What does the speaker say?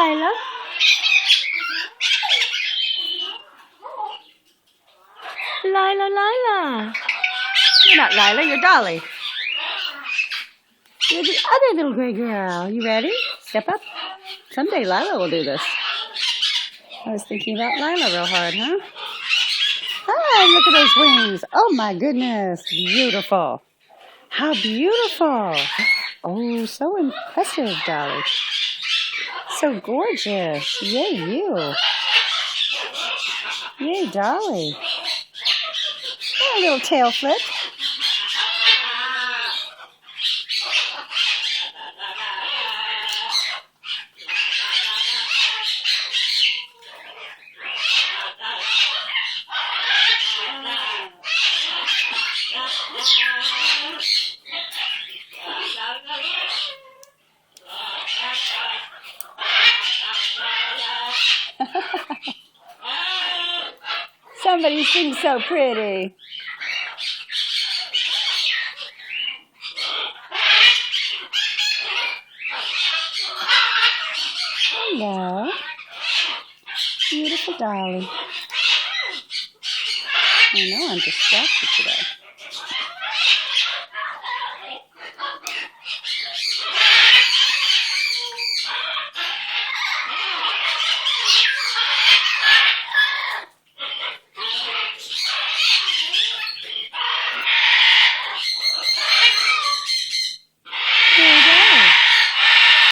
Lila. Lila, Lila. You're not Lila, you're Dolly. You're the other little gray girl. You ready? Step up. Someday Lila will do this. I was thinking about Lila real hard, huh? Hi, look at those wings. Oh my goodness, beautiful. How beautiful. Oh, so impressive, Dolly. So gorgeous. Yay, you. Yay, Dolly. Oh, a little tail flip. Somebody sings so pretty. Hello. Beautiful Dolly. I know I'm distracted today.